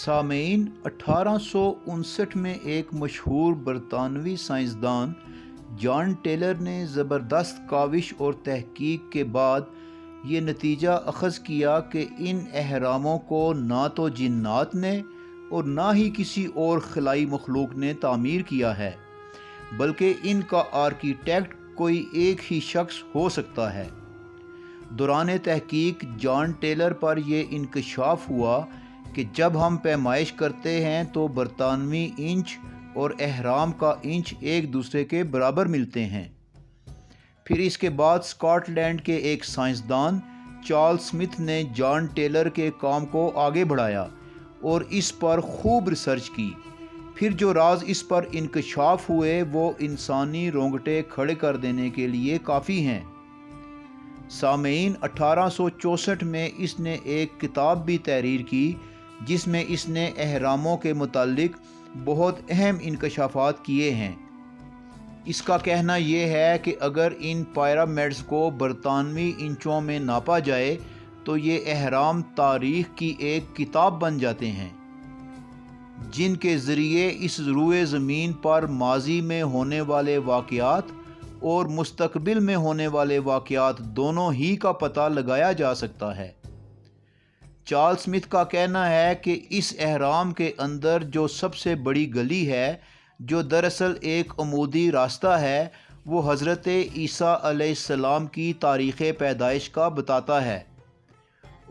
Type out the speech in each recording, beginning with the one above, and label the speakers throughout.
Speaker 1: सामीन 1859 में एक मशहूर बरतानवी साइंसदान जॉन टेलर ने ज़बरदस्त काविश और तहकीक के बाद ये नतीजा अख़ज़ किया कि इन अहरामों को ना तो जिन्नात ने और ना ही किसी और खलाई मखलूक ने तामीर किया है, बल्कि इनका आर्किटेक्ट कोई एक ही शख्स हो सकता है। दौरान तहकीक जॉन टेलर पर यह इंकशाफ हुआ कि जब हम पैमाइश करते हैं तो बरतानवी इंच और अहराम का इंच एक दूसरे के बराबर मिलते हैं। फिर इसके बाद स्कॉटलैंड के एक साइंसदान चार्ल्स स्मिथ ने जॉन टेलर के काम को आगे बढ़ाया और इस पर खूब रिसर्च की। फिर जो राज इस पर इंकशाफ हुए वो इंसानी रोंगटे खड़े कर देने के लिए काफ़ी हैं। सामीन 1864 में इसने एक किताब भी तहरीर की जिसमें इसने अहरामों के मुतालिक बहुत अहम इंकशाफात किए हैं। इसका कहना यह है कि अगर इन पिरामिड्स को बरतानवी इंचों में नापा जाए तो ये अहराम तारीख़ की एक किताब बन जाते हैं, जिनके ज़रिए इस रुए ज़मीन पर माजी में होने वाले वाक़यात और मुस्तकबिल में होने वाले वाक़यात दोनों ही का पता लगाया जा सकता है। चार्ल्स स्मिथ का कहना है कि इस अहराम के अंदर जो सबसे बड़ी गली है, जो दरअसल एक अमूदी रास्ता है, वो हज़रत ईसा अलैहिस्सलाम की तारीख़ पैदाइश का बताता है।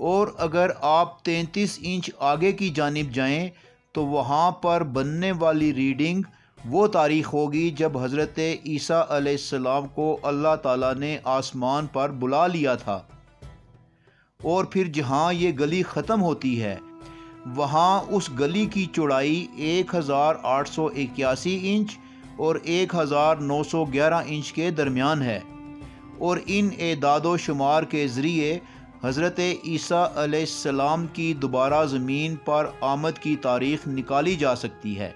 Speaker 1: और अगर आप 33 इंच आगे की जानिब जाएं तो वहाँ पर बनने वाली रीडिंग वो तारीख़ होगी जब हज़रत ईसा अलैहिस्सलाम को अल्लाह ताला ने आसमान पर बुला लिया था। और फिर जहाँ ये गली ख़त्म होती है वहाँ उस गली की चौड़ाई 1881 इंच और 1911 इंच के दरमियान है। और इन एदादो शुमार के ज़रिए हज़रत ईसा अलैहिस्सलाम की दोबारा ज़मीन पर आमद की तारीख़ निकाली जा सकती है।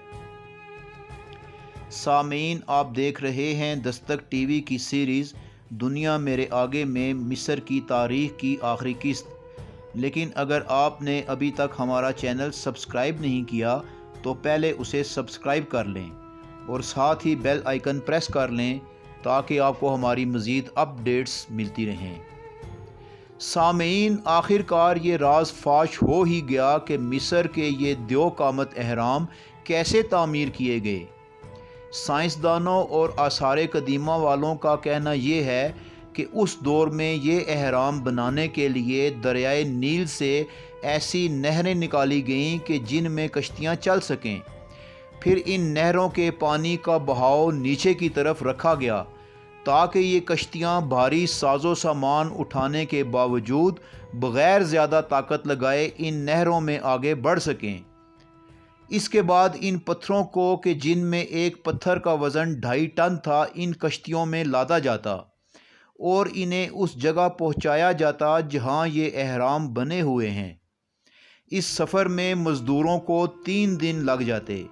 Speaker 1: सामीन, आप देख रहे हैं दस्तक टीवी की सीरीज़ दुनिया मेरे आगे में मिस्र की तारीख़ की आखिरी किस्त। लेकिन अगर आपने अभी तक हमारा चैनल सब्सक्राइब नहीं किया तो पहले उसे सब्सक्राइब कर लें और साथ ही बेल आइकन प्रेस कर लें ताकि आपको हमारी मज़ीद अपडेट्स मिलती रहें। सामीन, आखिरकार ये राज फाश हो ही गया कि मिस्र के ये दो कामत अहराम कैसे तामीर किए गए। साइंसदानों और आसार कदीमा वालों का कहना ये है कि उस दौर में ये अहराम बनाने के लिए दरियाए नील से ऐसी नहरें निकाली गईं कि जिनमें कश्तियाँ चल सकें। फिर इन नहरों के पानी का बहाव नीचे की तरफ रखा गया ताकि ये कश्तियाँ भारी साजो सामान उठाने के बावजूद बग़ैर ज़्यादा ताकत लगाए इन नहरों में आगे बढ़ सकें। इसके बाद इन पत्थरों को कि जिनमें एक पत्थर का वज़न 2.5 टन था, इन कश्तियों में लादा जाता और इन्हें उस जगह पहुंचाया जाता जहां ये अहराम बने हुए हैं। इस सफ़र में मज़दूरों को 3 दिन लग जाते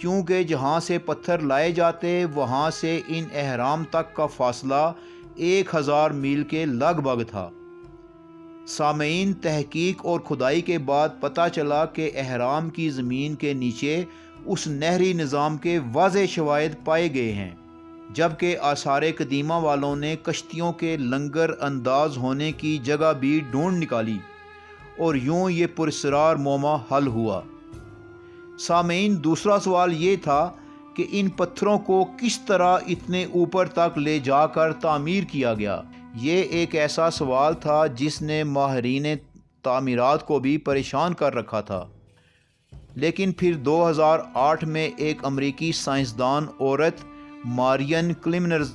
Speaker 1: क्योंकि जहां से पत्थर लाए जाते वहां से इन अहराम तक का फ़ासला 1000 मील के लगभग था। सामीन, तहकीक और खुदाई के बाद पता चला कि अहराम की ज़मीन के नीचे उस नहरी निज़ाम के वाज़े शवाहिद पाए गए हैं, जबकि आसार कदीमा वालों ने कश्तियों के लंगर अंदाज होने की जगह भी ढूंढ निकाली और यूं ये पुरस्रार मोमा हल हुआ। सामीन, दूसरा सवाल ये था कि इन पत्थरों को किस तरह इतने ऊपर तक ले जाकर तामीर किया गया। ये एक ऐसा सवाल था जिसने माहिरीन तामीरात को भी परेशान कर रखा था। लेकिन फिर 2008 में एक अमरीकी साइंसदान औरत मारियन क्लिमनर्स,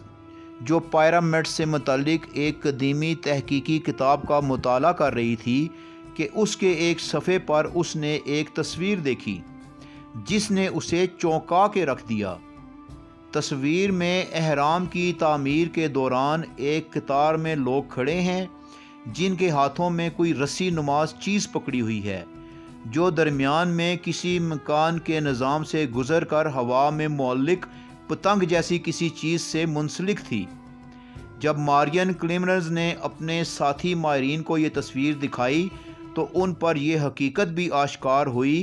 Speaker 1: जो पिरामिड से मुतल्लिक एक कदीमी तहकीकी किताब का मुताला कर रही थी, कि उसके एक सफ़े पर उसने एक तस्वीर देखी जिसने उसे चौंका के रख दिया। तस्वीर में अहराम की तामीर के दौरान एक कतार में लोग खड़े हैं जिनके हाथों में कोई रस्सी नुमास चीज़ पकड़ी हुई है, जो दरमियान में किसी मकान के निज़ाम से गुज़र कर हवा में मुअल्लिक पतंग जैसी किसी चीज़ से मुंसलिक थी। जब मारियन क्लिमनर्स ने अपने साथी माहिरीन को ये तस्वीर दिखाई तो उन पर यह हकीकत भी आश्कार हुई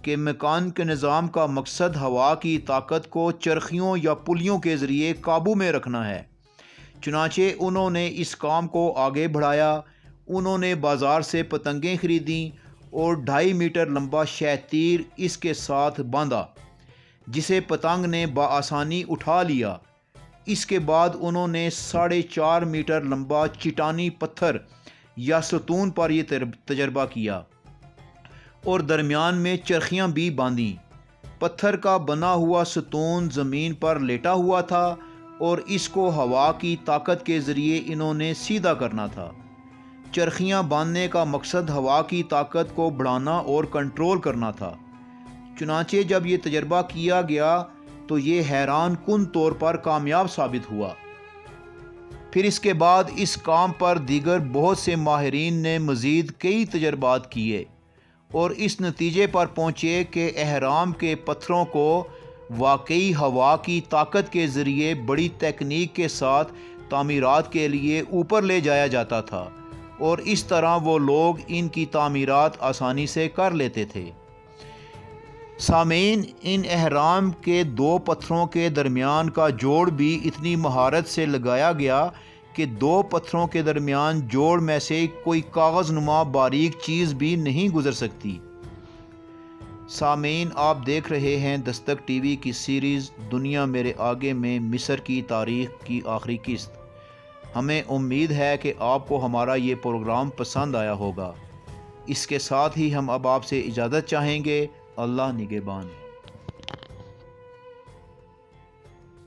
Speaker 1: کہ میکان کے نظام کا مقصد ہوا کی طاقت کو چرخیوں یا پلیوں کے ذریعے قابو میں رکھنا ہے۔ چنانچہ انہوں نے اس کام کو آگے بڑھایا۔ انہوں نے بازار سے پتنگیں خریدیں اور 2.5 میٹر لمبا شہ تیر اس کے ساتھ باندھا، جسے پتنگ نے بآسانی اٹھا لیا۔ اس کے بعد انہوں نے 4.5 میٹر لمبا چٹانی پتھر یا ستون پر یہ تجربہ کیا اور درمیان میں چرخیاں بھی باندھیں۔ پتھر کا بنا ہوا ستون زمین پر لیٹا ہوا تھا اور اس کو ہوا کی طاقت کے ذریعے انہوں نے سیدھا کرنا تھا۔ چرخیاں باندھنے کا مقصد ہوا کی طاقت کو بڑھانا اور کنٹرول کرنا تھا۔ چنانچہ جب یہ تجربہ کیا گیا تو یہ حیران کن طور پر کامیاب ثابت ہوا۔ پھر اس کے بعد اس کام پر دیگر بہت سے ماہرین نے مزید کئی تجربات کیے اور اس نتیجے پر پہنچے کہ اہرام کے پتھروں کو واقعی ہوا کی طاقت کے ذریعے بڑی تکنیک کے ساتھ تعمیرات کے لیے اوپر لے جایا جاتا تھا اور اس طرح وہ لوگ ان کی تعمیرات آسانی سے کر لیتے تھے۔ سامعین، ان اہرام کے 2 پتھروں کے درمیان کا جوڑ بھی اتنی مہارت سے لگایا گیا کہ 2 پتھروں کے درمیان جوڑ میں سے کوئی کاغذ نما باریک چیز بھی نہیں گزر سکتی۔ سامعین، آپ دیکھ رہے ہیں دستک ٹی وی کی سیریز دنیا میرے آگے میں مصر کی تاریخ کی آخری قسط۔ ہمیں امید ہے کہ آپ کو ہمارا یہ پروگرام پسند آیا ہوگا۔ اس کے ساتھ ہی ہم اب آپ سے اجازت چاہیں گے۔ اللہ نگہبان۔